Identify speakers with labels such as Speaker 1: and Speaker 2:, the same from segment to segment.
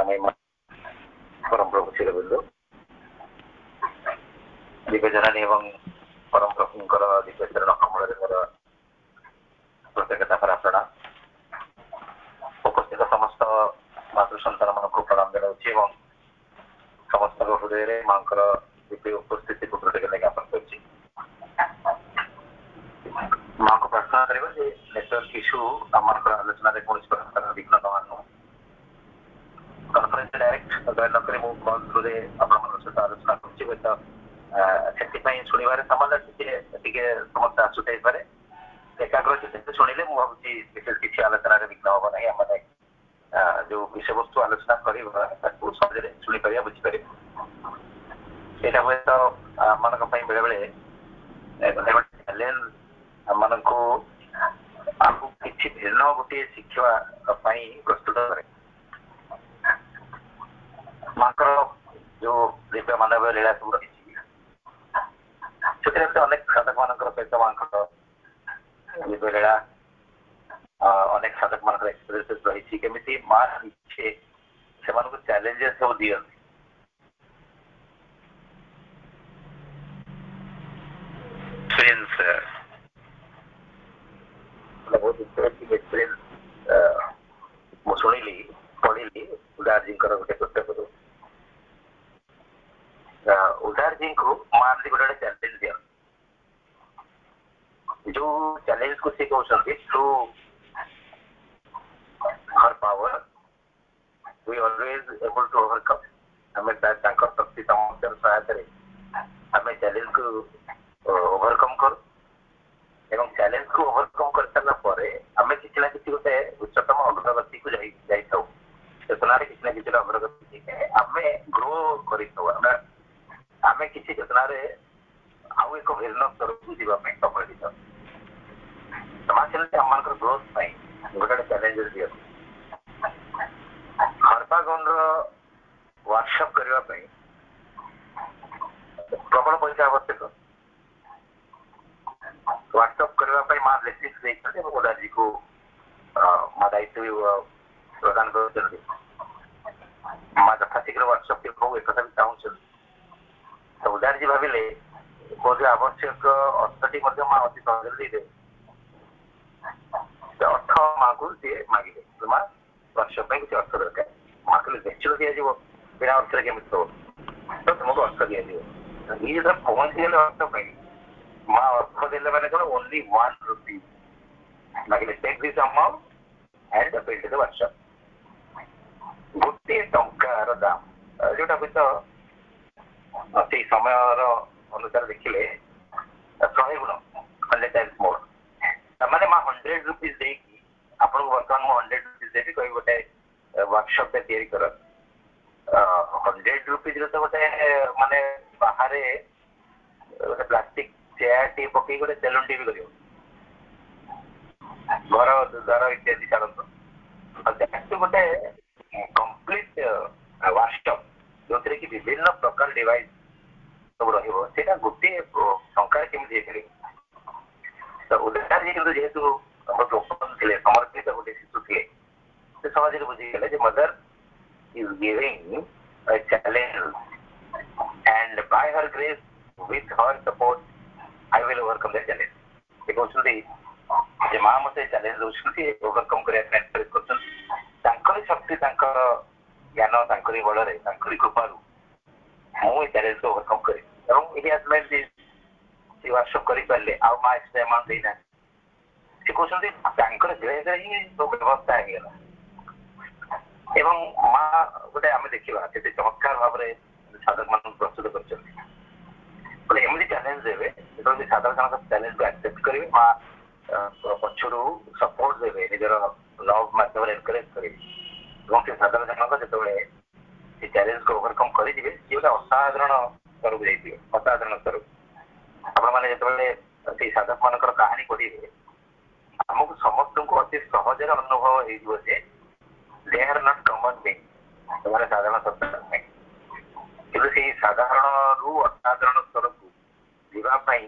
Speaker 1: महिमा परम प्रभु श्रीबिंदु दिव्य जननी एवं परम प्रभुंकर दिव्य चरण कमल मोर प्रत्येकता प्रार्थना उपस्थित समस्त मातृ सन्तान मान को प्रणाम जनाऊँगी एवं समस्त हृदय माँ दिव्य उपस्थिति को कृतज्ञता ज्ञापन कर माँ को प्रार्थना करिबा जे नेटवर्क इश्यू आमर आलोचना रे कौन प्रकार विघ्न न आनु कॉन्फ्रेंस डायरेक्ट जॉइन न करी मु कॉल थ्रू रे आपन मन सहित आलोचना करछि बत सेति पई सुनिबारे सामान्य टिके समस्या आसुतै पारे एकाग्र चित्त सुनिले मु भाबुछि विशेष किछि आलोचना रे विघ्न होबा नै हमने जो विषय वस्तु आलोचना करिबा ताकू सहजरे सुनि परिया बुझि परिया एटा होय तो मन को पई बेले बेले चैलेंज मन को आपको किसी भिन्न गोटे शिक्षा प्रस्तुत करे माकर जो दिव्य मानव लीला सब रही अनेक साधक मान सहित माकर दिव्य लीला अनेक साधक मान एक्सपीरियंसेस रही केमी माँ इच्छे से चैलेंजेस सब दिखती बहुत इंटरेस्टिंग एक्सपीरियंस मु शुणिली पढ़िली उदार जी गोटे पुस्तक उदार जी को माँ गोटे चैलेंज दिया जो चैलेंज को सी कहते through her power we always able to overcome हमें शक्ति सामर्थ्य सहायता हमें चैलेंज को ओवरकम कर एवं चैलेंज को ओवरकम कर सारा परे हमें किसी ना किसी गोटे उच्चतम अग्रगति को जाइथाउ चेतना रे किसी ना किसी अग्रगति आमे ग्रो करिथाउ आमे किसी चेतना रे आउ एक भिन्न स्तर को जीवा ପାଇଁ सफल दिथाउ समाज से हमर ग्रोथ ପାଇଁ गोटे चैलेंजेस दियो हरपागन रो वर्कशॉप करबा ପାଇଁ प्रबल पैसा आवश्यक व्हाट्सअप करने माँ लेक्चर देखते उदार जी को माँ दायित्व प्रदान कर माँ यथाशीघ्र व्हाट्सअप के कहू एक भी चाहूँ तो उदार जी भाविले बोध आवश्यक अर्थटी माँ अति सहज दे अर्थ माँ को सी मागिले माँ व्हाट्सअप में किसी अर्थ दरकार माँ कहले निश्चित दिज्व बिना अर्थ केमी हो तो तुमको अर्थ दिज्व ये जो पहुंची गले अर्थ माँ अर्थ देले मैंने कौन ओनली 1 रुपी मागिले take this amount and build the workshop गोटे टंकार दाम जोटा भी तो से समय अनुसार देखिले 100 गुण 100 टाइम्स मोर मैंने माँ 100 रुपीज देकी आपन वर्तमान मु 100 रुपीज देबी कोई गोटे वर्कशॉप पे तैयारी कर 100 रुपीज तो गोटे माने बाहर गोटे प्लास्टिक चेयर टी पकई गोटे सेलून टी भी कर घर द्वार इत्यादि छाड़त गोटे कंप्लीट वर्कशॉप जो कि विभिन्न प्रकार डिवाइस सब रहा गोटे टंकार केमी तो उदार जी जेहेतु ओपन थे समर्पित गोटे शिशु थे सहज बुझीगले mother is giving a challenge and by her grace with her support I will overcome the challenge. ये कहते माँ मत चैलेंज दौरान ओवरकम करने शक्ति ज्ञान बल कृपा मुझे चैलेंज को ओवरकम करी वर्कशॉप कर आउ माँ एक्सट्रा अमाउंट देना सी कहते ग्रेस ही तो व्यवस्था एवं माँ गोटे आम देखा के चमत्कार भाव में साधक मान प्रस्तुत कर एमती चैलेंज देवे जो साधारण जन चैलेंज को एक्सेप्ट करेंगे माँ पक्षर सपोर्ट देवे निजर लव मध्यम एनकरेज करेंगे साधारण जनक जो चैलेंज को ओवरकम करेंगे सी गोटे असाधारण स्तर को जाइए असाधारण स्तर आपण जो साधक मान कहानी पढ़े आमको समस्त को अति सहजर अनुभव हो they are not common being से साधारण सत्ता कि साधारण रु असाधारण स्तर को जीवाई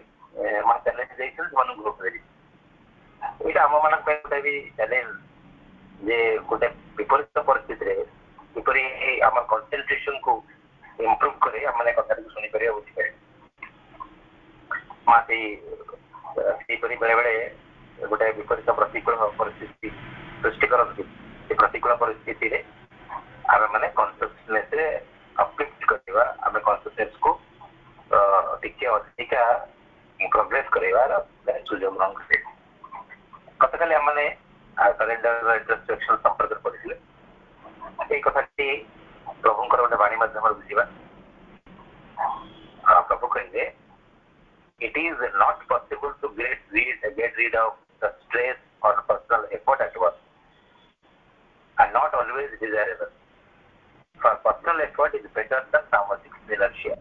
Speaker 1: माँ चैलेंज देते ग्रो कर आम मान गोटे भी चैलेंज जे गोटे विपरीत परिस्थिति କିପରି ଆମର କନସେନ୍ଟ୍ରେସନ କୁ ଇମ୍ପ୍ରୁଭ करे ଆମେ କଥାକୁ ଶୁଣିପାରିବା ବୁଝିପାରିବା ମା ସେହିପରି ବେଳେ ବେଳେ ଗୋଟେ ବିପରୀତ ପ୍ରତିକୂଳ ପରିସ୍ଥିତି ସୃଷ୍ଟି କରନ୍ତି ସେ ପ୍ରତିକୂଳ ପରିସ୍ଥିତିରେ ଆମେ ମାନେ କନସିୟସନେସ ରେ ଅପଲିଫ୍ଟ କରିବା ଆମେ କନସିୟସନେସ କୁ ଟିକେ ଅଧିକା ପ୍ରୋଗ୍ରେସ କରିବାର ସୁଯୋଗ ଗ୍ରହଣ କରିବା ଗତକାଲି ଆମେ ସରେଣ୍ଡର ଇଣ୍ଟ୍ରୋସ୍ପେକ୍ସନ ସମ୍ପର୍କରେ ପଢିଥିଲେ এই কথাটি প্রভুଙ୍କର ଗୋଟେ ବାଣୀ ମାଧ୍ୟମରେ ବୁଝିବା ପ୍ରଭୁ କହିଲେ it is not possible to get rid of the stress or personal effort at work and not always desirable for personal effort is better than samajik inertia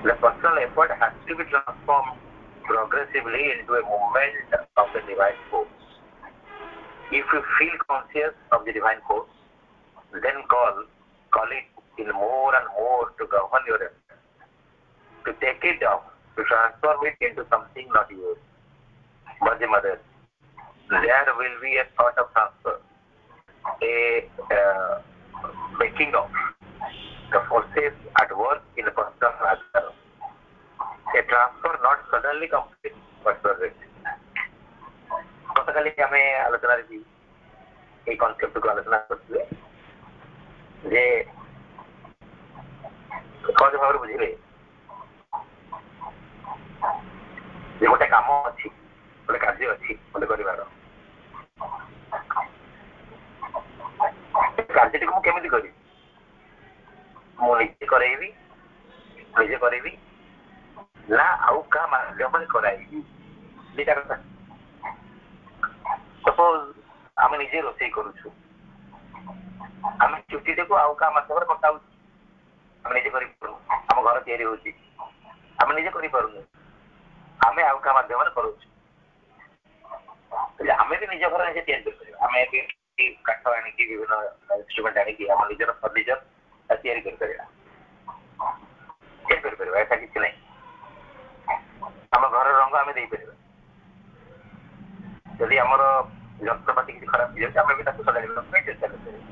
Speaker 1: the personal effort has to be transformed progressively into a movement of the divine force if you feel conscious of the divine force then call it in more and more to govern your effort, to take it off, to transform it into something not yours, but the mother. There will be a sort of transfer, a breaking off the forces at work in the personal matter, a transfer not suddenly complete, but progressive. ଗତକାଲି ଆମେ ଆଲୋଚନାରେ ବି ଏଇ କନସେପ୍ଟକୁ ଆଲୋଚନା କରିଥିଲେ ଯେ ସହଜ ଭାବରେ ବୁଝିବେ ଯେ ଗୋଟେ କାମ ଅଛି ଗୋଟେ କାର୍ଯ୍ୟ ଅଛି ଗୋଟେ କରିବାର କାର୍ଯ୍ୟଟିକୁ ମୁଁ କେମିତି କରିବି ମୁଁ ନିଜେ କରେଇବି ନା ଆଉ କାହା ମାଧ୍ୟମରେ କରାଇବି ଦିଟା କଥା ସପୋଜ ଆମେ ନିଜେ ରୋଷେଇ କରୁଛୁ ଆମେ ଚୁଟିଟାକୁ ଆଉ କାହା ମାଧ୍ୟମରେ କଟାଉଛୁ ଆମେ ନିଜେ କରିପାରୁନୁ ଆମ ଘର ତିଆରି ହଉଛି ଆମେ ନିଜେ କରିପାରୁନୁ ଆମେ ଆଉ କାହା ମାଧ୍ୟମରେ କରୁଛୁ ଆମେ ବି ନିଜ ଘର ନିଜେ ତିଆରି କରିପାରିବା ଆମେ ବି କାଠ ଆଣିକି ବିଭିନ୍ନ ଇନଷ୍ଟ୍ରୁମେଣ୍ଟ ଆଣିକି ଆମ ନିଜର ଫର୍ଣ୍ଣିଚର ତିଆରି କରିପାରିବା ଏଟା କିଛି ନାହିଁ ଆମ ଘର ରଙ୍ଗ ଆମେ ଦେଇପାରିବା ଯଦି ଆମର ଯନ୍ତ୍ରପାତି କିଛି ଖରାପ ହେଇଯାଉଛି ଆମେ ବି ତାକୁ ସଜାଡ଼ିବା ପାଇଁ ଚେଷ୍ଟା କରିପାରିବା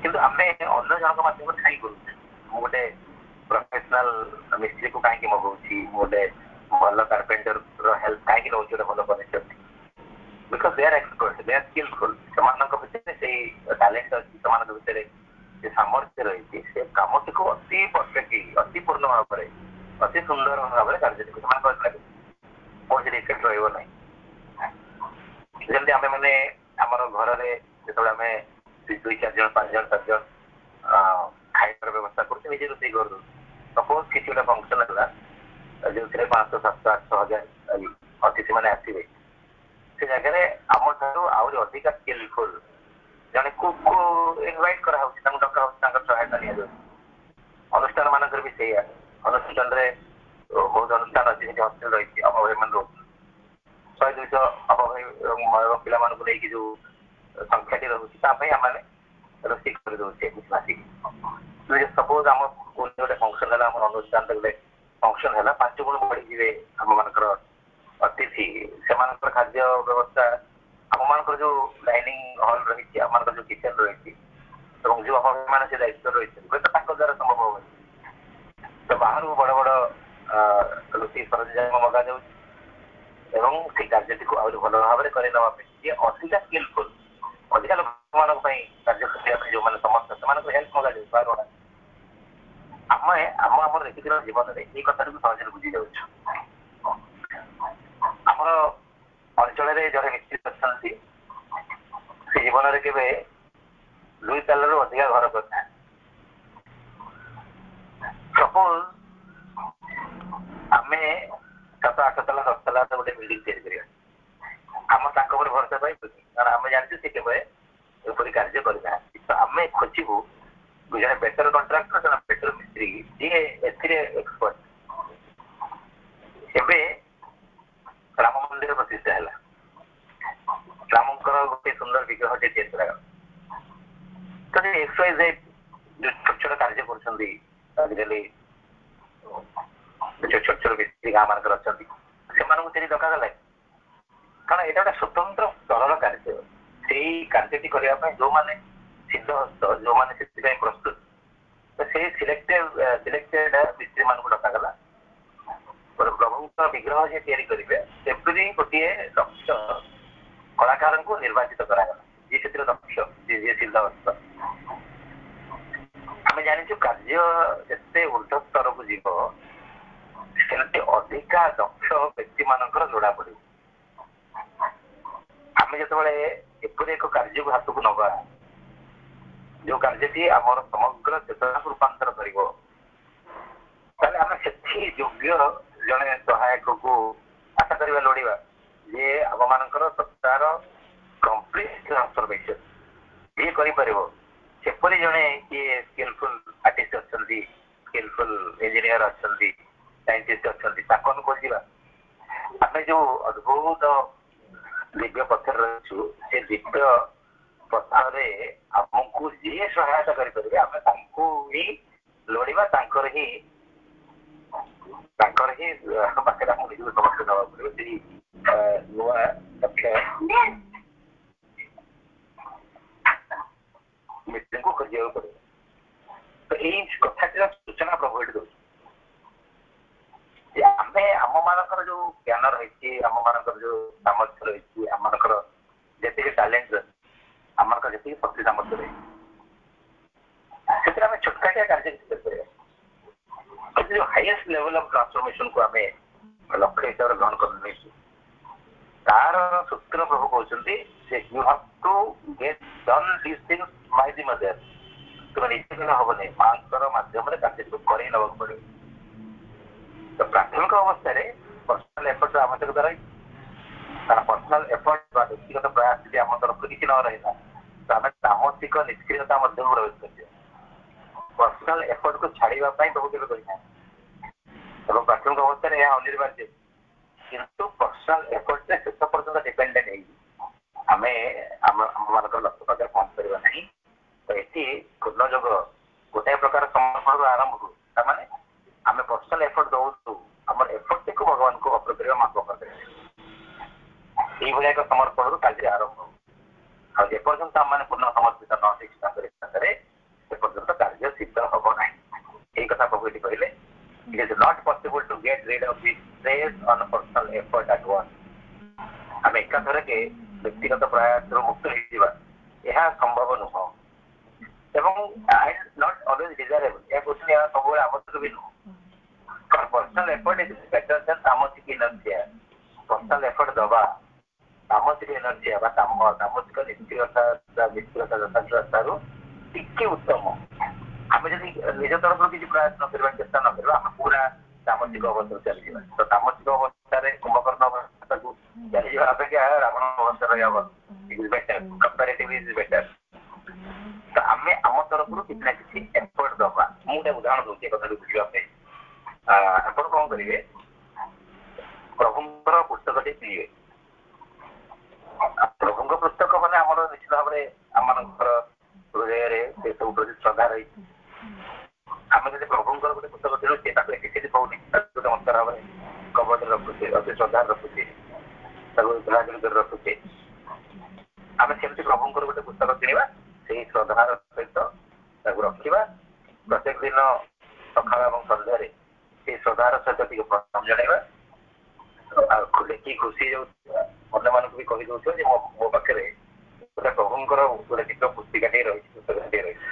Speaker 1: କିନ୍ତୁ ଆମେ ଅନ୍ୟ ଜଣଙ୍କ ମାଧ୍ୟମରେ କାହିଁ କରୁଛୁ ମୁଁ ଗୋଟେ ପ୍ରଫେସନାଲ ମିସ୍ତ୍ରୀକୁ କାହିଁକି ମଗଉଛି ମୁଁ ଗୋଟେ ଭଲ କାର୍ପେଣ୍ଟର ହେଲ୍ପ କାହିଁକି ନେଉଛି ଗୋଟେ ଭଲ furniture because they are expert they are skilful ସେମାନଙ୍କ ଭିତରେ ସେଇ ଟ୍ୟାଲେଣ୍ଟ ଅଛି ସେମାନଙ୍କ ଭିତରେ ସେ ସାମର୍ଥ୍ୟ ରହିଛି ସେ କାମଟିକୁ ଅତି ପରଫେକ୍ଟଲି ଅତି ପୂର୍ଣ୍ଣ ଭାବରେ ଅତି ସୁନ୍ଦର ଭାବରେ କାର୍ଯ୍ୟଟିକୁ ସେମାନେ କରିପାରିବେ କୌଣସି ଡିଫେକ୍ଟ ରହିବ ନାହିଁ ଯେମିତି ଆମେ ମାନେ ଆମର ଘରରେ ଯେତେବେଳେ ଆମେ 2-4 ଜଣ 5 ଜଣ 7 ଜଣ ଖାଇବାର ବ୍ୟବସ୍ଥା କରୁଛୁ ନିଜେ ରୋଷେଇ କରିଦଉ ସପୋଜ କିଛି ଗୋଟେ ଫଙ୍କସନ ହେଲା ଯେଉଁଥିରେ 500 700 800 1000 ଅତିଥି ମାନେ ଆସିବେ ସେ ଜାଗାରେ ଆମ ଠାରୁ ଆହୁରି ଅଧିକା ସ୍କିଲଫୁଲ ଜଣେ କୁକକୁ ଇନଭାଇଟ୍ କରାହଉଛି ତାଙ୍କୁ ଡକା ହଉଛି ତାଙ୍କର ସହାୟତା ନିଆଯାଉଛି ଅନୁଷ୍ଠାନ ମାନଙ୍କରେ ବି ସେଇଆ ଅନୁଷ୍ଠାନରେ ବହୁତ ଅନୁଷ୍ଠାନ ଅଛି ସେଠି ହଷ୍ଟେଲ ରହିଛି ଅଭାବୀ ମାନେ ରହୁଛନ୍ତି 100-200 ଅଭାବୀ ପିଲାମାନଙ୍କୁ ନେଇକି ଯୋଉ ସଂଖ୍ୟାଟି ରହୁଛି ତା ପାଇଁ ଆମେ ରୋଷେଇ କରିଦଉଛେ ଆସିକି ସପୋଜ ଆମ ସ୍କୁଲରେ ଗୋଟେ ଫଙ୍କସନ ହେଲା ଆମର ଅନୁଷ୍ଠାନରେ ଗୋଟେ ଫଙ୍କସନ ହେଲା 5 ଗୁଣ ବଢିଯିବେ ଆମ ମାନଙ୍କର ଅତିଥି ସେମାନଙ୍କର ଖାଦ୍ୟ ବ୍ୟବସ୍ଥା ଆମ ମାନଙ୍କର ଯୋଉ ଡାଇନିଂ ହଲ ରହିଛି ଆମ ମାନଙ୍କର ଯୋଉ କିଚେନ ରହିଛି ଏବଂ ଯୋଉ ଅଭାବୀ ମାନେ ସେ ଦାୟିତ୍ୱ ରହିଛନ୍ତି ହୁଏତ ତାଙ୍କ ଦ୍ୱାରା ସମ୍ଭବ ହବନି ତ ବାହାରୁ ବଡ ବଡ ରୋଷେଇ ସରଞ୍ଜାମ ମଗାଯାଉଛି ଏବଂ ସେଇ କାର୍ଯ୍ୟଟିକୁ ଆହୁରି ଭଲ ଭାବରେ କରି ନେବା ପାଇଁ ଯିଏ ଅଧିକା ସ୍କିଲଫୁଲ ଅଧିକା ଲୋକମାନଙ୍କ ପାଇଁ କାର୍ଯ୍ୟ କରିବା ପାଇଁ ଯୋଉମାନେ ସମସ୍ତ ସେମାନଙ୍କୁ ହେଲ୍ପ ମଗାଯାଉଛି ବାହାରୁ ଆମେ ଆମର ନିତିଦିନ ଜୀବନରେ ଏଇ କଥାଟିକୁ ସହଜରେ ବୁଝି ଯାଉଛୁ ଆମର ଅଞ୍ଚଳରେ ଜଣେ ମିସ୍ତ୍ରୀ ଅଛନ୍ତି ସେ ଜୀବନରେ କେବେ 2 ତାଲାରୁ ଅଧିକା ଘର କରିଥାନ୍ତି ସପୋଜ ଆମେ 7-8 ତାଲା 10 ତାଲା ଗୋଟେ ବିଲ୍ଡିଂ ତିଆରି କରିବା ଆମ ତାଙ୍କ ଉପରେ ଭରସା ପାଇବୁ କାରଣ ଆମେ ଜାଣିଛୁ ସେ କେବେ ଏପରି କାର୍ଯ୍ୟ କରିନାହାନ୍ତି ତ ଆମେ ଖୋଜିବୁ ଜଣେ ବେଟର କଣ୍ଟ୍ରାକ୍ଟର ଜଣେ ବେଟର ମିସ୍ତ୍ରୀ ଯିଏ ଏଥିରେ ଏକ୍ସପର୍ଟ ଏବେ ରାମ ମନ୍ଦିର ପ୍ରତିଷ୍ଠା ହେଲା ରାମଙ୍କର ଗୋଟେ ସୁନ୍ଦର ବିଗ୍ରହଟେ ତିଆରି କରାଗଲା ତ ଯେ XYZ ଯୋଉ ଛୋଟ ଛୋଟ କାର୍ଯ୍ୟ କରୁଛନ୍ତି ଆଜିକାଲି ଯୋଉ ଛୋଟ ଛୋଟ ମିସ୍ତ୍ରୀ ଗାଁ ମାନଙ୍କର ଅଛନ୍ତି ସେମାନଙ୍କୁ ସେଠି ଡକାଗଲା କାରଣ ଏଇଟା ଗୋଟେ ସ୍ୱତନ୍ତ୍ର ସ୍ତରର କାର୍ଯ୍ୟ ସେଇ କାର୍ଯ୍ୟଟି କରିବା ପାଇଁ ଯୋଉମାନେ ସିଦ୍ଧହସ୍ତ ଯୋଉମାନେ ସେଥିପାଇଁ ପ୍ରସ୍ତୁତ, ତ ସେଇ ସିଲେକ୍ଟେଡ ମିସ୍ତ୍ରୀ ମାନଙ୍କୁ ଡକାଗଲା। ପ୍ରଭୁଙ୍କ ବିଗ୍ରହ ଯିଏ ତିଆରି କରିବେ ସେପରି ଗୋଟିଏ ଦକ୍ଷ କଳାକାରଙ୍କୁ ନିର୍ବାଚିତ କରାଗଲା, ଯିଏ ସେଥିରେ ଦକ୍ଷ, ଯିଏ ସିଦ୍ଧହସ୍ତ। ଆମେ ଜାଣିଛୁ କାର୍ଯ୍ୟ ଯେତେ ଉର୍ଦ୍ଧ୍ୱ ସ୍ତରକୁ ଯିବ ସେମିତି ଅଧିକା ଦକ୍ଷ ବ୍ୟକ୍ତି ମାନଙ୍କର ଲୋଡା ପଡିବ। ଆମେ ଯେତେବେଳେ ଏପରି ଏକ କାର୍ଯ୍ୟକୁ ହାତକୁ ନବା ଯୋଉ କାର୍ଯ୍ୟଟି ଆମର ସମଗ୍ର ଚେତନାକୁ ରୂପାନ୍ତର କରିବ, ତାହେଲେ ଆମେ ସେଠି ଯୋଗ୍ୟ ଜଣେ ସହାୟକକୁ ଆଶା କରିବା ଲୋଡିବା, ଯିଏ ଆମ ମାନଙ୍କର ସତ୍ତାର କମ୍ପ୍ଲିଟ ଟ୍ରାନ୍ସଫରମେସନ ଯିଏ କରିପାରିବ। ସେପରି ଜଣେ କିଏ ସ୍କିଲଫୁଲ ଆର୍ଟିଷ୍ଟ ଅଛନ୍ତି, ସ୍କିଲଫୁଲ ଇଞ୍ଜିନିୟର ଅଛନ୍ତି, ସାଇଣ୍ଟିଷ୍ଟ ଅଛନ୍ତି, ତାକୁ ଆମେ ଖୋଜିବା। ଆମେ ଯୋଉ ଅଦ୍ଭୁତ ଦିବ୍ୟ ପଥରେ ରହିଛୁ, ସେ ଦିବ୍ୟ ପଥରେ ଆମକୁ ଯିଏ ସହାୟତା କରିପାରିବେ ଆମେ ତାଙ୍କୁ ହିଁ ଲୋଡିବା, ତାଙ୍କର ହିଁ ପାଖରେ ଆମକୁ ନିଜକୁ ସମସ୍ତେ ଦେବାକୁ ପଡିବ। ସେଇ ନୂଆ ଦକ୍ଷ ମିତ୍ରଙ୍କୁ ଖୋଜିବାକୁ ପଡିବ। ତ ଏଇ କଥାଟିର ସୂଚନା ପ୍ରଭୁ ଏଠି ଦଉଛି ଯେ ଆମେ ଆମ ମାନଙ୍କର ଯୋଉ ଜ୍ଞାନ ରହିଛି, ଆମ ମାନଙ୍କର ଯୋଉ ସାମର୍ଥ୍ୟ ରହିଛି, ଆମ ମାନଙ୍କର ଯେତିକି ଟ୍ୟାଲେଣ୍ଟ ରହିଛି, ଆମ ମାନଙ୍କର ଯେତିକି ଶକ୍ତି ସାମର୍ଥ୍ୟ ରହିଛି, ସେଥିରେ ଆମେ ଛୋଟକାଟିଆ କାର୍ଯ୍ୟ କିଛି କରିପାରିବା। କିନ୍ତୁ ଯୋଉ ହାଇଏଷ୍ଟ ଲେଭେଲ ଅଫ ଟ୍ରାନ୍ସଫରମେସନ କୁ ଆମେ ଲକ୍ଷ୍ୟ ହିସାବରେ ଗ୍ରହଣ କରିନେଇଛୁ, ତାର ସୂତ୍ର ପ୍ରଭୁ କହୁଛନ୍ତି ଯେ you have to get done this things by the mother. ତୁମେ ନିଜେ କଲେ ହବନି, ମାଙ୍କର ମାଧ୍ୟମରେ କାର୍ଯ୍ୟକୁ କରେଇ ନେବାକୁ ପଡିବ। ତ ପ୍ରାଥମିକ ଅବସ୍ଥାରେ ପର୍ସନାଲ ଏଫର୍ଟର ଆବଶ୍ୟକତା ରହିଛି। କାରଣ ପର୍ସନାଲ ଏଫର୍ଟ ବା ବ୍ୟକ୍ତିଗତ ପ୍ରୟାସ ଯଦି ଆମ ତରଫରୁ କିଛି ନ ରହିଲା, ତ ଆମେ ସାମୂହିକ ନିଷ୍କ୍ରିୟତା ମଧ୍ୟକୁ ପ୍ରବେଶ କରିବା। ପର୍ସନାଲ ଏଫର୍ଟକୁ ଛାଡିବା ପାଇଁ ପ୍ରଭୁ କେବେ କରିନାହାନ୍ତି, ଏବଂ ପ୍ରାଥମିକ ଅବସ୍ଥାରେ ଏହା ଅନିବାର୍ଯ୍ୟ। କିନ୍ତୁ ପର୍ସନାଲ ଏଫର୍ଟରେ ଶେଷ ପର୍ଯ୍ୟନ୍ତ ଡିପେଣ୍ଡେଣ୍ଟ ହେଇକି ଆମେ ଆମମାନଙ୍କର ଲକ୍ଷ୍ୟ ପାଖରେ ପହଞ୍ଚି ପାରିବା ନାହିଁ। ତ ଏଠି ପୂର୍ଣ୍ଣ ଯୋଗ ଗୋଟାଏ ପ୍ରକାର ସମର୍ପଣରୁ ଆରମ୍ଭ ହୁଏ। ତାମାନେ ଆମେ ପର୍ସନାଲ ଏଫର୍ଟ ଦଉଛୁ, ଆମର ଏଫର୍ଟଟିକୁ ଭଗବାନଙ୍କୁ ଅର୍ପଣ କରିବା, ମାପ କରିପାରିବା। ଏଇଭଳିଆ ଏକ ସମର୍ପଣରୁ କାର୍ଯ୍ୟ ଆରମ୍ଭ ହଉ। ଆଉ ଯେପର୍ଯ୍ୟନ୍ତ ଆମମାନେ ପୂର୍ଣ୍ଣ ସମର୍ପିତ ନ ହେଇଛୁ ତାଙ୍କର ଇଚ୍ଛାରେ, ସେ ପର୍ଯ୍ୟନ୍ତ କାର୍ଯ୍ୟ ସିଦ୍ଧ ହବ ନାହିଁ। ଏଇ କଥା ପ୍ରଭୁ ଏଠି କହିଲେ, it is not possible to get rid of this stress on personal effort at once. ଆମେ ଏକାଥରକେ ବ୍ୟକ୍ତିଗତ ପ୍ରୟାସରୁ ମୁକ୍ତ ହେଇଯିବା, ଏହା ସମ୍ଭବ ନୁହଁ। ଏବଂ ନଟ୍ ଅଲୱେଜ ଡିଜାରେବଲ, ଏହା କହୁଛନ୍ତି ଏହା ସବୁବେଳେ ଆବଶ୍ୟକ ବି ନୁହଁ। କାରଣ ପର୍ସନାଲ ଏଫର୍ଟ ଇଜ ବେଟର ଦେନ୍ ସାମୂହିକ ଇନର୍ଜିଆ। ପର୍ସନାଲ ଏଫର୍ଟ ଦବା ସାମୂହିକ ଇନର୍ଜିଆ ବା ସାମୂହିକ ନିଷ୍କ୍ରିୟତାରୁ ଟିକେ ଉତ୍ତମ। ଆମେ ଯଦି ନିଜ ତରଫରୁ କିଛି ପ୍ରୟାସ ନ କରିବା, ଚେଷ୍ଟା ନ କରିବା, ଆମେ ପୁରା ସାମୂହିକ ଅବସ୍ଥାରେ ଚାଲିଯିବା। ତ ସାମୂହିକ ଅବସ୍ଥାରେ କୁମ୍ଭକର୍ଣ୍ଣ ଅବସ୍ଥାକୁ ଚାଲିଯିବା ଅପେକ୍ଷା ରାବଣ ଅବସ୍ଥା ରହିବ ବେଟର, କମ୍ପାରେଟିଭଲି ଇଜ ବେଟର। ତ ଆମେ ଆମ ତରଫରୁ କିଛି ନା କିଛି ଏଫର୍ଟ ଦବା। ମୁଁ ଗୋଟେ ଉଦାହରଣ ଦଉଛି କଥାକୁ ବୁଝିବା ପାଇଁ। ଆପଣ କଣ କରିବେ, ପ୍ରଭୁଙ୍କର ପୁସ୍ତକଟି କିଣିବେ। ପ୍ରଭୁଙ୍କ ପୁସ୍ତକ ମାନେ ଆମର ନିଶ୍ଚିତ ଭାବରେ ଆମମାନଙ୍କର ହୃଦୟରେ ସେ ସବୁ ପ୍ରତି ଶ୍ରଦ୍ଧା ରହିଛି। ଆମେ ଯଦି ପ୍ରଭୁଙ୍କର ଗୋଟେ ପୁସ୍ତକ କିଣୁଛେ, ତାକୁ କିଛି ପାଉନି, ତାକୁ ନମସ୍କାର ଭାବରେ କବଟରେ ରଖୁଛେ, ଅତି ଶ୍ରଦ୍ଧାରେ ରଖୁଛେ, ତାକୁ ଧରାଧରି କରି ରଖୁଛେ। ଆମେ ସେମିତି ପ୍ରଭୁଙ୍କର ଗୋଟେ ପୁସ୍ତକ କିଣିବା, ସେଇ ଶ୍ରଦ୍ଧାର ସହିତ ତାକୁ ରଖିବା। ପ୍ରତ୍ୟେକ ଦିନ ସକାଳ ଏବଂ ସନ୍ଧ୍ୟାରେ ସେଇ ଶ୍ରଦ୍ଧାର ସହିତ ଟିକେ ପ୍ରଣାମ ଜଣାଇବା। ଆଉ ଦେଖିକି ଖୁସି ହେଇଯାଉଥିବା, ଅନ୍ୟମାନଙ୍କୁ ବି କହିଦଉଥିବା ଯେ ମୋ ପାଖରେ ଗୋଟେ ପ୍ରଭୁଙ୍କର ଗୋଟେ ଚିତ୍ର ପୁସ୍ତିକାଟିଏ ରହିଛି, ପୁସ୍ତକଟିଏ ରହିଛି,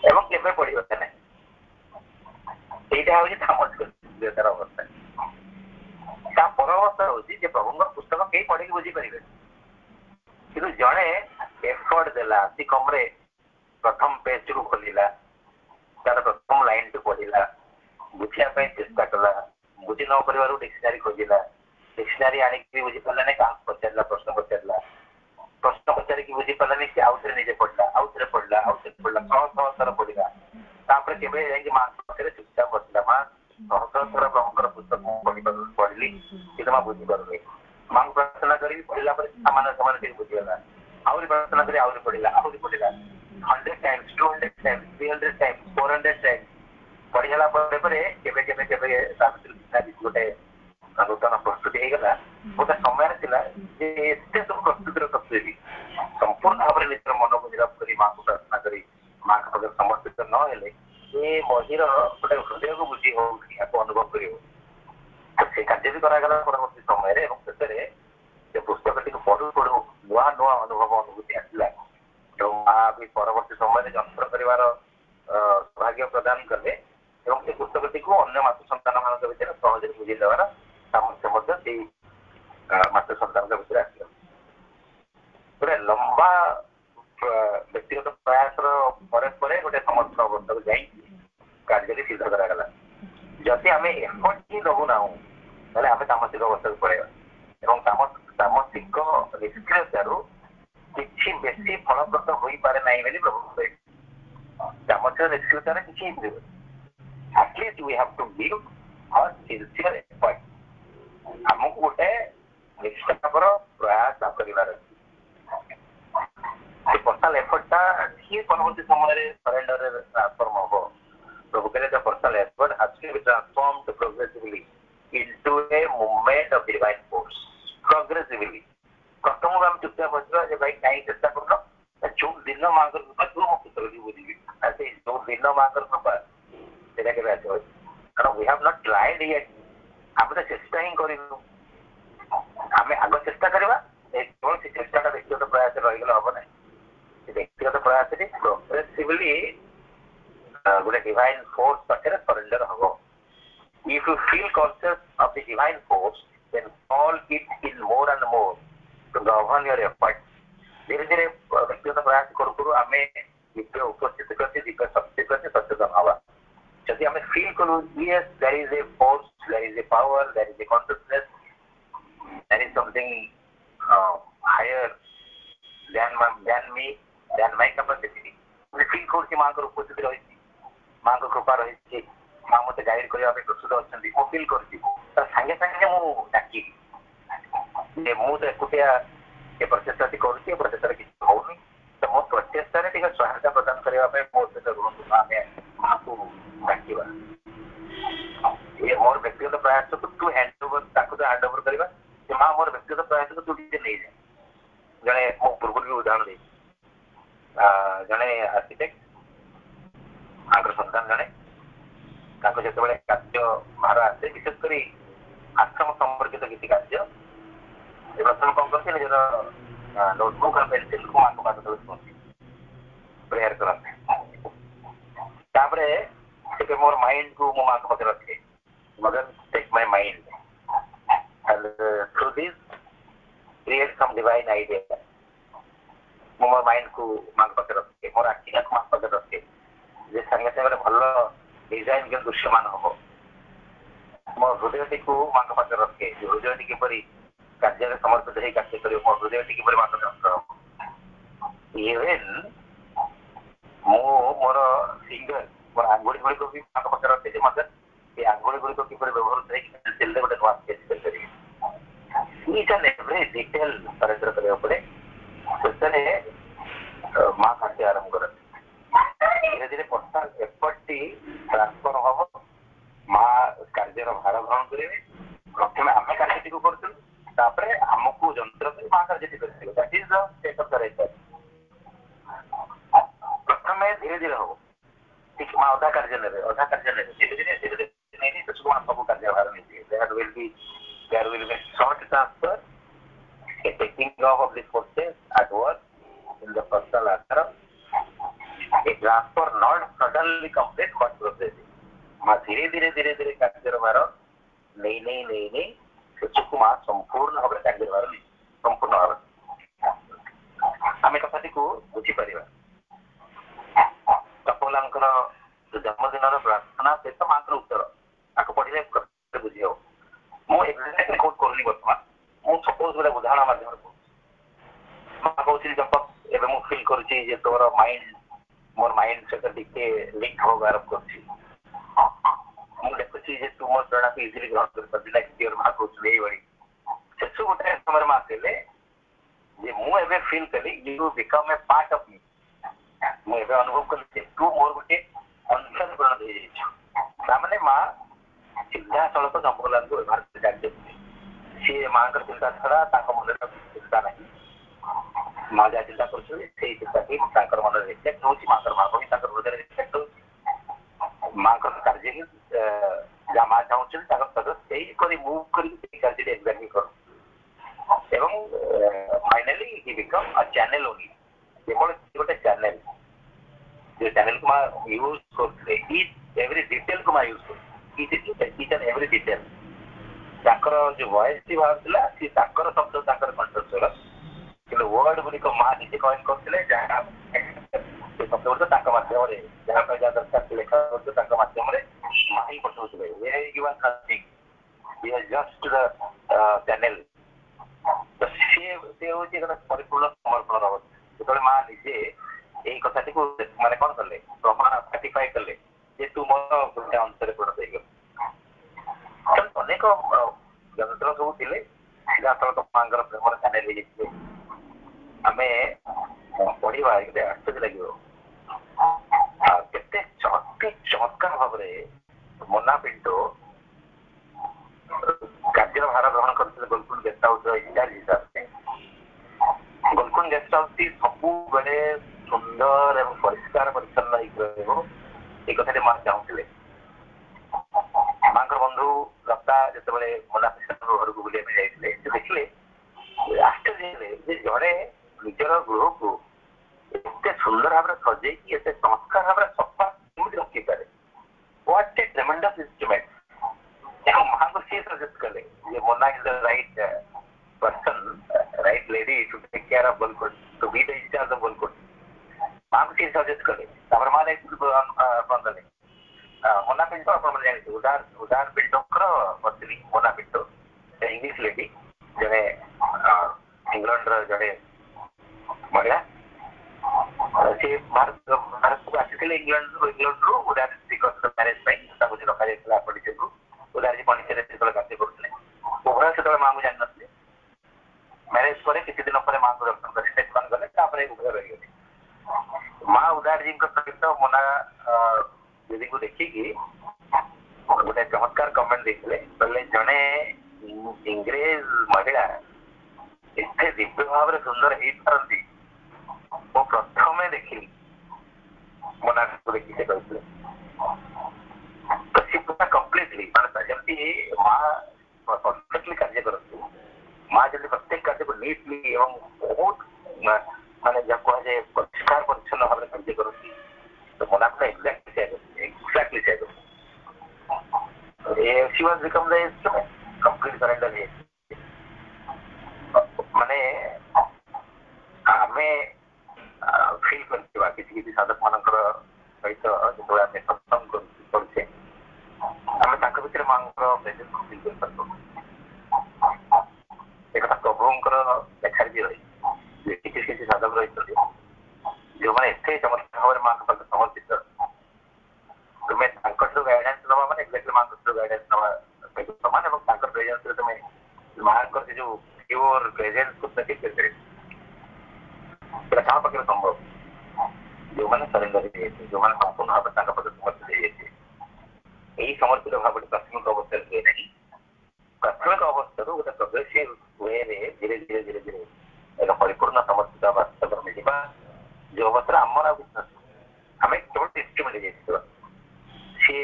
Speaker 1: ଏବଂ କେବେ ପଢିବା ନାହିଁ। ଏଇଟା ହଉଛି ସାମର୍ଥ୍ୟତାର ଅବସ୍ଥା। ତା ପର ଅବସ୍ଥା ହଉଛି ଯେ ପ୍ରଭୁଙ୍କର ପୁସ୍ତକ କେହି ପଢିକି ବୁଝିପାରିବେ, କିନ୍ତୁ ଜଣେ ଏଫର୍ଟ ଦେଲା, ଅତି କମରେ ପ୍ରଥମ ପେଜରୁ ଖୋଲିଲା, ତାର ପ୍ରଥମ ଲାଇନଟି ପଢିଲା, ବୁଝିବା ପାଇଁ ଚେଷ୍ଟା କଲା, ବୁଝି ନ କରିବାରୁ ଡିକ୍ସନାରୀ ଖୋଜିଲା, ଡିକ୍ସନାରୀ ଆଣିକି ବୁଝିପାରିଲାନି, କାହାକୁ ପଚାରିଲା, ପ୍ରଶ୍ନ ପଚାରିଲା, ପ୍ରଶ୍ନ ପଚାରିକି ବୁଝିପାରିଲାନି, ସେ ଆଉଥରେ ନିଜେ ପଢିଲା, ଆଉଥରେ ପଢିଲା, ଆଉଥରେ ପଢିଲା, ଶହ ଥର ପଢିଲା। ତାପରେ କେବେ ଯାଇକି ମାଙ୍କ ପାଖରେ ଚୁପଚାପ ବସିଲା, ମା ଶହ ଥର ପ୍ରଭୁଙ୍କର ପୁସ୍ତକ ମୁଁ ପଢିଲି, କିନ୍ତୁ ମା ବୁଝିପାରୁନି। ମାଙ୍କୁ ପ୍ରାର୍ଥନା କରିକି ପଢିଲା ପରେ ସେମାନେ ଟିକେ ବୁଝିଗଲା, ଆହୁରି ପ୍ରାର୍ଥନା କରି ଆହୁରି ପଢିଲା, 100 times, 200 times, 300 times, 400 times ପଢିଗଲା ପରେ କେବେ ତା ଭିତରେ ଗୋଟେ ନୂତନ ପ୍ରସ୍ତୁତି ହେଇଗଲା। ଗୋଟେ ସମୟରେ ଥିଲା ଯେ ଏତେ ସବୁ ପ୍ରସ୍ତୁତିର ପ୍ରସ୍ତୁତି, संपूर्ण भाव में निज मन को निरप कर माँ को प्रार्थना करी माँ का पाखे समर्पित न हेले ये मझीर गोटे हृदय को बुझी हो अनुभव कर से कार्य भी करागला परवर्ती समय से पुस्तक टी पढ़ू पढ़ू नुआ नुआ अनुभव अनुभूति आसला तो माँ भी परवर्ती समय जंत्र कर सौभाग्य प्रदान कले से पुस्तक टी अन्य मातृ सन्तान मान भर सहज बुझे देवार सामर्थ्य मातृ सन्तान भर आस गोटे लंबा व्यक्तिगत प्रयास गोटे समर्थ अवस्था को जाई कार्य सिद्ध करागला जदि आम एफर्ट ही दबुना आम तामसिक अवस्था को पड़ेगा तामसिक निष्क्रियतारू किसी बेसी फलप्रद हो पारे ना प्रभु कहे तामसिक निष्क्रियतार किसी at least we have to give a sincere effort आमको गोटे निष्ठापर प्रयास कर पर्सनल एफर्टा ठीक परवर्ती समय सरेंडर ट्रांसफॉर्म हो प्रभु कहले the personal effort has to be transformed progressively into a movement of divine force progressively प्रथम हम चुपचाप बचवा जे भाई कहीं चेष्टा करनो जो दिन मां कर कृपा तू मो पुत्र की बुझी ऐसे जो दिन मां कर कृपा तेरा के आछो कारण we have not tried yet हम तो चेष्टा ही करिनु हमें आगे चेष्टा करबा एक कोन से चेष्टा का व्यक्तिगत प्रयास रहि गेला हो नै व्यक्तिगत प्रयास रे प्रोग्रेसिवली गोटे डिवाइन फोर्स पाखे सरेंडर हम if you feel conscious of the divine force then call it in more and more to govern your effort धीरे धीरे व्यक्तिगत प्रयास करू करू आम दिव्य उपस्थित करते दिव्य शक्ति करते सचेतन हवा जदि आम फील करूँ yes there is a force there is a power there is a consciousness there is something higher than me than my capacity feel करूँ माँ को उपस्थित रही माँ को कृपा रही माँ मत गाइड करने प्रस्तुत अच्छा मु फिल कर सागे सागे डाक मु तो एकुटिया ये प्रचेषा करुँच प्रचेषा किसी होनी तो मो प्रचेषा सहायता प्रदान करने मो सहित रुहतु माँ को डाक ये मोर व्यक्तिगत प्रयास को तू हैंड ओवर तो हैंड ओवर करवा माँ मोर व्यक्तिगत प्रयास को तू नहीं जाए जड़े मो पूर्व भी उदाहरण दे जड़े आर्किटेक्ट आगर सन्तान जड़े जो कार्य भार आसे विशेषकर आश्रम संपर्कित किसी कार्य प्रथम कौन करते निजर नोटबुक और पेनसिल को माँ को पाद प्रेयर करते मोर माइंड को मो माँ को पाखे रखे mother take my mind and through this create some divine idea मोर माइंड को माँ को पाखे रखे मोर आखि को माँ पाखे रखे जे संगे संगे भल डिजाइन के दृश्यमान हम मो हृदय को माँ को पाखे रखे हृदय टी किपर कार्य समर्पित हो कार्य कर मो हृदय टी किपर माँ को इवेन मु मोर फिंगर मोर आंगुड़ी गुड़िक भी माँ को पाखे रखे मदर ये आंगुड़ी गुड़िक किपर व्यवहार पेनसिल गोटे नुआ स्केच कर each and every detail surrender करने पड़े से माँ कार्य आरंभ कर धीरे धीरे पर्सनल एफर्ट टी ट्रांसफर हम माँ कार्य भार ग्रहण करेंगे प्रथम आम कार्य कर आमको जंत्र माँ कार्य प्रथम धीरे धीरे हम ठीक माँ अधा कार्य ने अधा कार्य ने धीरे धीरे धीरे धीरे नहीं सब कार्य भार नहीं there will be short transfer a taking off of the forces at work in the personal ashram a transfer not suddenly complete but progressive माँ धीरे धीरे धीरे धीरे कार्य भार नहीं शिशु माँ संपूर्ण भाव कार्य भार नहीं संपूर्ण भाव आम कथा को बुझीपर कपलांकर जन्मदिन प्रार्थना सहित माँ उत्तर आपको पढ़े बुझी हो मुझे एक्जाक्टली कोट करूनी बर्तमान मुझे सपोज गोटे उदाहरण माध्यम माँ कहती दीपक एवं मुझे फिल कर तोर माइंड मोर माइंड सहित टे लिंक होगा आरंभ कर देखुची तू मोर प्रेरणा को इजिली ग्रहण कर पार्टी माँ कहते शेष गोटे समय माँ कहले मुझे फिल कली you become a part of me मुझे अनुभव कली तू मोर गोटे अंश परिणत हो माँ सीधा सड़क जंबरलाल को व्यवहार कर सी माँ चिंता छड़ा मन चिंता नहीं ମା ଯାହା ଚିନ୍ତା କରୁଛନ୍ତି ସେଇ ଚିନ୍ତା ହିଁ ତାଙ୍କର ମନରେ ରିଫ୍ଲେକ୍ଟ ହଉଛି, ମାଙ୍କର ଭାବ ହିଁ ତାଙ୍କର ହୃଦୟରେ ରିଫ୍ଲେକ୍ଟ ହଉଛି, ମାଙ୍କର କାର୍ଯ୍ୟ ହିଁ ଯାହା ମା ଚାହୁଁଛନ୍ତି ତାଙ୍କର ସଦସ୍ୟ ସେଇପରି ମୁଭ୍ କରିକି ସେଇ କାର୍ଯ୍ୟଟି ଏକ୍ସାକ୍ଟଲି କରୁ ଏବଂ ଫାଇନାଲି ହି ବିକମ୍ ଆ ଚ୍ୟାନେଲ ଓନ୍ଲି, କେବଳ ଗୋଟେ ଚ୍ୟାନେଲ, जो चैनल को मैं यूज करते एवरी डिटेल को मैं यूज करती इच एंड एवरी डिटेल ताकर जो वॉइस थी बाहर सी ताकर शब्द ताकर कंट्रोल कि वर्ड गुड़िक माँ निजे कॉइन करते जहाँ शब्द गुड़िक माध्यम जहाँ जहाँ दरकार लेखा माध्यम माँ ही पठाऊे जस्ट द चैनल तो सी हूँ परिपूर्ण समर्पण जो माँ निजे এই কথাটিକୁ ମାନେ କଣ କଲେ ପ୍ରମାଣ ସାର୍ଟିଫାଇ କଲେ ଯେ ତୁ ମୋର ଗୋଟେ ଅଂଶରେ ପୂର୍ଣ୍ଣ ହେଇଗଲୁ। ଅନେକ ଯନ୍ତ୍ର ସବୁ ଥିଲେ ସିଧାସଳଖ ମାଙ୍କର ପ୍ରେମର ଚ୍ୟାନେଲ ହେଇଯାଇଥିଲେ। ଆମେ ପଢିବା ଏତେ ଆଶ୍ଚର୍ଯ୍ୟ ଲାଗିବ କେତେ ଅତି ଚମତ୍କାର ଭାବରେ ମୋନା ପିଣ୍ଟୋ କାର୍ଯ୍ୟର ଭାର ଗ୍ରହଣ କରିଥିଲେ ଗୋଲକୁଣ୍ଡ ଗେଷ୍ଟ ହାଉସର ଇନଚାର୍ଜ ହିସାବରେ। ଗୋଲକୁଣ୍ଡ ଗେଷ୍ଟ ହାଉସ ଟି ସବୁବେଳେ ସୁନ୍ଦର ଏବଂ ପରିଷ୍କାର ପରିଚ୍ଛନ୍ନ ହେଇକି ରହିବ এই কথাটি ମା ଚାହୁଁଥିଲେ। ମାଙ୍କର ବନ୍ଧୁ ଲତା ଯେତେବେଳେ ମୋନା ପିଣ୍ଟୋଙ୍କ ଘରକୁ ବୁଲିବା ପାଇଁ ଯାଇଥିଲେ ସେ ଦେଖିଲେ ଆଶ୍ଚର୍ଯ୍ୟ ହେଲେ ଯେ ଜଣେ ନିଜର ଗୃହକୁ ଏତେ ସୁନ୍ଦର ଭାବରେ ସଜେଇକି ଏତେ ଚମତ୍କାର ଭାବରେ ସଫା କେମିତି ରଖିପାରେ। What a tremendous instrument। ଏବଂ ମାଙ୍କୁ ସିଏ ସଜେଷ୍ଟ କଲେ ଯେ Mona is the right person, right lady to take care of Golconda, to be the in charge of Golconda। माँ को सजेस्ट कले माँ कौन कले मोना पिंटो आप जानते उदार पिंटोर पत्नी मोना पिंटो इंग्लीश लेडी जड़े इंग्लैंड जड़े महिला सी भारत को आसी इंग्लैंड रू उदार मैरेज रखा जाता पंडित को उदार जी पंडित कार्य करुले उभय से माँ को जान ना मैरेज पर किसी दिन पर माँ को दर्शन कर गले उभय रही माँ उदार जी सहित मोना दीदी को देखिकी गोटे चमत्कार कमेंट देते जड़े इंग्रेज महिला एते दिव्य भाव सुंदर हो पारती मु प्रथम देखिली मोना को देखी से कहते तो सी पूरा कम्प्लीटली जमी माँ परफेक्टली कार्य करती माँ जब प्रत्येक कार्य को नीटली एवं बहुत माने जब कहे परिष्कार परिच्छन्न भाव कार्य करती तो मोना को exactly she was become the instrument complete surrender माने आमे फील करथिबा किसी किसी साधक मानकर सहित जो आमे सत्संग करछे आमे ताक भितर मानकर प्रेजेंस को फील कर सकतो एक प्रभुंकर लेखा भी रही किसी साधक रही जो मैंने एते चमत्कार भाव माँ के पास समर्पित तुम्हें गाइडेंस नवा मैंने एक्जाक्टली माँ गाइडेंस नवा समान और प्रेजेंस तुम्हें माँ से जो प्योर प्रेजेंस को क्या पाखे संभव जो मैंने सरेंडर जो मैंने संपूर्ण भाव समर्पित यही समर्पित भाव प्राथमिक अवस्था हुए ना प्राथमिक अवस्था गोटे प्रोग्रेसिव वे धीरे धीरे धीरे धीरे एक परिपूर्ण समर्पित वास्तव मिलवा जो अवस्था आमर आम केवल इंस्ट्रूमेंट सी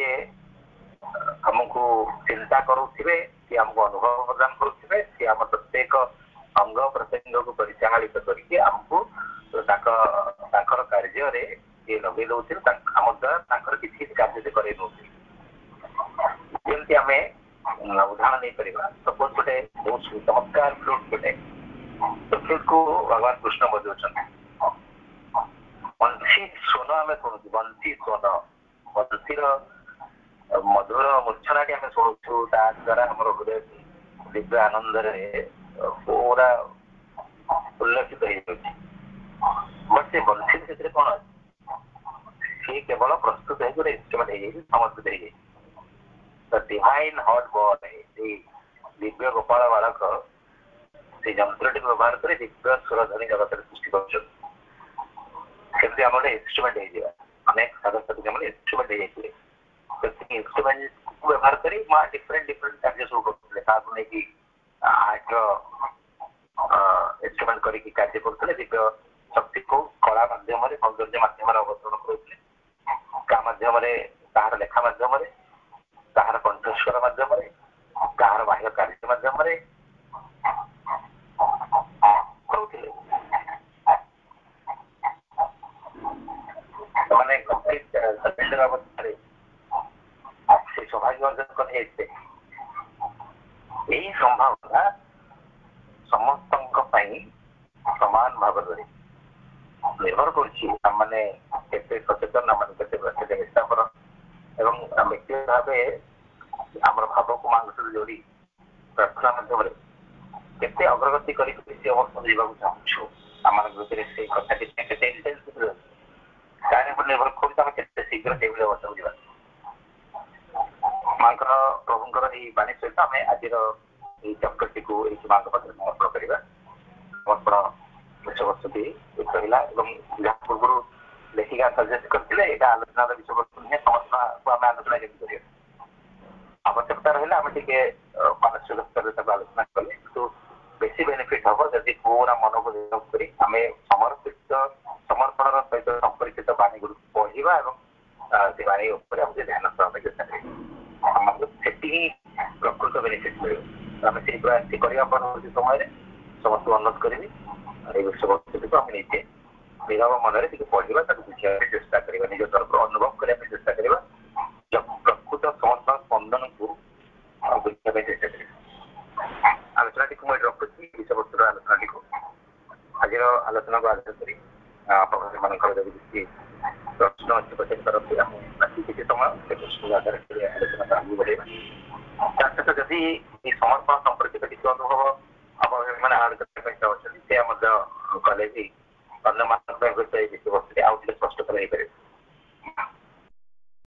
Speaker 1: आमको चिंता करुवे सी आमको अनुभव प्रदान करुवे सी आम प्रत्येक अंग प्रत्यंग को परिचालित करके आमको कार्य लगे दौर आम द्वारा किसी कार्य से करे जमी आम उदाहरण नहीं पार सपोज गोटे बहुत चमत्कार फ्लूट गोटे फ्लूट को भगवान कृष्ण बजाउछन बंशी सोन आम शुणु बंशी सोन बंशीर मधुर मूर्छनाटी आम शुणुचु द्वारा आम हृदय दिव्य आनंद पूरा उल्लसित बट से बंशी से कौन सी केवल प्रस्तुत है गोटे इंस्ट्रूमेंट समर्पित हो divine hot boy Divya Gopal बालक से जंत्रटी व्यवहार कर दिव्य स्वरध्वनि जगत सृष्टि कर इंस्ट्रूमेंट अनेक साधक इंस्ट्रूमेंट इंस्ट्रूमेंट व्यवहार कर डिफरेंट डिफरेंट कार्य सब करते आर्ट ଇନଷ୍ଟ୍ରୁମେଣ୍ଟ କରିକି କାର୍ଯ୍ୟ କରୁଥିଲେ, ଦିବ୍ୟ ଶକ୍ତିକୁ କଳା ମାଧ୍ୟମରେ ସୌନ୍ଦର୍ଯ୍ୟ ମାଧ୍ୟମରେ ଅବତରଣ କରୁଥିଲେ, କା ମାଧ୍ୟମରେ ତାହାର ଲେଖା ମାଧ୍ୟମରେ, ତାହାର କଣ୍ଠସ୍ୱର ମାଧ୍ୟମରେ, ତାହାର ବାହ୍ୟ କାର୍ଯ୍ୟ ମାଧ୍ୟମରେ କରୁଥିଲେ। ସେମାନେ କମ୍ପ୍ଲିଟ ଅବସ୍ଥାରେ ସେ ସୌଭାଗ୍ୟ ଅର୍ଜନ କରିଯାଇଥିଲେ। ଏହି ସମ୍ଭାବନା ସମସ୍ତଙ୍କ ପାଇଁ ସମାନ ଭାବରେ ରହି ନିର୍ଭର କରୁଛି ଆମମାନେ କେତେ ସଚେତନ, ଆମମାନେ କେତେ ନିଷ୍ଠାପର ଏବଂ ବ୍ୟକ୍ତିଗତ ଭାବେ ଆମର ଭାବକୁ ମାଙ୍କ ସହିତ ଯୋଡ଼ି ପ୍ରାର୍ଥନା ମାଧ୍ୟମରେ କେତେ ଅଗ୍ରଗତି କରିକି ସେ ଅବସ୍ଥାକୁ ଯିବାକୁ ଚାହୁଁଛୁ। ଆମମାନଙ୍କ ଭିତରେ ସେଇ କଥାଟି କେତେ କାରଣ ଉପରେ ନିର୍ଭର କରୁଛି ଆମେ କେତେ ଶୀଘ୍ର ସେଇଭଳି ଅବସ୍ଥାକୁ ଯିବା। ମାଙ୍କର ପ୍ରଭୁଙ୍କର ଏଇ ବାଣୀ ସହିତ ଆମେ ଆଜିର ଏଇ ଚକ୍ରଟିକୁ ଏଇଠି ମାଙ୍କ ପାଖରେ ସମର୍ପଣ କରିବା। ସମର୍ପଣ ବିଷୟବସ୍ତୁଟି ରହିଲା ଏବଂ ଯାହା ପୂର୍ବରୁ ଲେଖିକା ସଜେଷ୍ଟ କରିଥିଲେ ଏଇଟା ଆଲୋଚନାର ବିଷୟବସ୍ତୁ ନୁହେଁ, ସମସ୍ତଙ୍କୁ ଆମେ ଆଲୋଚନା କେମିତି କରିବା ଆବଶ୍ୟକତା ରହିଲା ଆମେ ଟିକେ ମାନସିକ ସ୍ତରରେ ତାକୁ ଆଲୋଚନା କଲେ କିନ୍ତୁ ବେଶୀ ବେନିଫିଟ ହବ ଯଦି ପୁରା ମନକୁ ନିରୋଧ କରି ଆମେ ସମର୍ପଣର ସହିତ ସମ୍ପର୍କିତ ବାଣୀ ଗୁଡ଼ିକୁ ପଢିବା ଏବଂ ସେ ବାଣୀ ଉପରେ ଆମେ ଧ୍ୟାନ ଦେବାକୁ ଚେଷ୍ଟା କରିବା। ଆମକୁ ସେତିକି ପ୍ରକୃତ ବେନିଫିଟ ମିଳିବ। ଆମେ ସେଇ ପ୍ରୟାସଟି କରିବା ପରବର୍ତ୍ତୀ ସମୟରେ ସମସ୍ତଙ୍କୁ ଅନୁରୋଧ କରିବି ଏଇ ବିଷୟବସ୍ତୁଟିକୁ ଆମେ ନିଜେ ନିରବ ମନରେ ଟିକେ ପଢିବା, ତାକୁ ବୁଝିବା ପାଇଁ ଚେଷ୍ଟା କରିବା, ନିଜ ତରଫରୁ ଅନୁଭବ କରିବା ପାଇଁ ଚେଷ୍ଟା କରିବା, ପ୍ରକୃତ ସମସ୍ତ ସ୍ପନ୍ଦନକୁ ବୁଝିବା ପାଇଁ ଚେଷ୍ଟା କରିବା। ଆଲୋଚନାଟିକୁ ମୁଁ ଏଠି ରଖୁଛି, ବିଷୟବସ୍ତୁର ଆଲୋଚନାଟିକୁ ଆଜିର ଆଲୋଚନାକୁ ଆଲୋଚନା କରି ଆପଣମାନଙ୍କର ଯଦି କିଛି ପ୍ରଶ୍ନ ଅଛି ପଚାରି ପାରନ୍ତି, ଆମେ ବାକି କିଛି ସମୟ ସେ ପ୍ରଶ୍ନ ଆଧାରରେ ଆଲୋଚନା ଆଗକୁ ବଢ଼େଇବା। ତା ସହିତ ଯଦି ଏହି ସମର୍ପଣ ସମ୍ପର୍କିତ କିଛି ଅନୁଭବ ଆପଣମାନେ ଆଡ଼ କରିବା ପାଇଁ ଚାହୁଁଛନ୍ତି ସେ ମଧ୍ୟ କଲେ ବି ଅନ୍ୟମାନଙ୍କ ପାଇଁ ହୁଏତ ଏଇ ବିଷୟବସ୍ତୁ